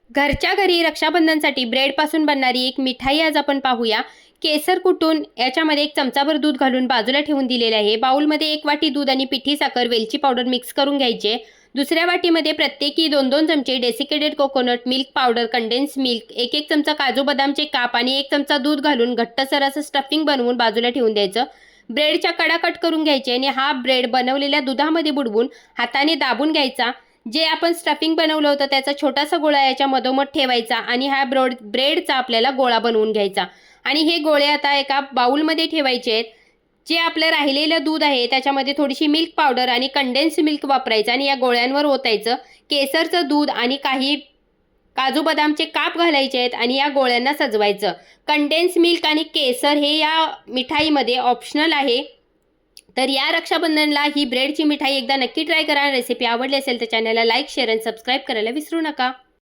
घरच्या घरी रक्षाबंधनसाठी ब्रेडपासून बनणारी एक मिठाई आज आपण पाहूया. केसर कुटून याच्यामध्ये 1 चमचाभर दूध घालून बाजूला ठेवून दिलेले आहे. बाउलमध्ये 1 वाटी दूध आणि पिठी साखर, वेलची पावडर मिक्स करून घ्यायचे. दुसऱ्या वाटीमध्ये प्रत्येकी 2-2 चमचे desiccated coconut milk powder, condense milk, 1-1 चमचा काजू बदामचे काप आणि 1 चमचा दूध घालून घट्टसर असं स्टफिंग बनवून बाजूला ठेवून द्यायचं. ब्रेडच्या कडा कट करून घ्यायचे आणि हा ब्रेड बनवलेल्या दुधामध्ये बुडवून हाताने दाबून घ्यायचा. जे आपण स्टफिंग बनवलं होतं त्याचा छोटासा गोळा याच्या मधोमध ठेवायचा आणि हा ब्रेडचा आपल्याला गोळा बनवून घ्यायचा आणि हे गोळे आता एका बाउलमध्ये ठेवायचे आहेत. जे आपलं राहिलेलं दूध आहे त्याच्यामध्ये थोडीशी मिल्क पावडर आणि कंडेन्स मिल्क वापरायचं आणि या गोळ्यांवर ओतायचं. केसरचं दूध आणि काही काजू बदामचे काप घालायचे आहेत आणि या गोळ्यांना सजवायचं. कंडेन्स मिल्क आणि केसर हे या मिठाईमध्ये ऑप्शनल आहे. तर या रक्षाबंधनला ही ब्रेडची मिठाई एकदा नक्की ट्राय करा. रेसिपी आवडली असेल तर चॅनलला लाईक, शेअर आणि सबस्क्राईब करायला विसरू नका.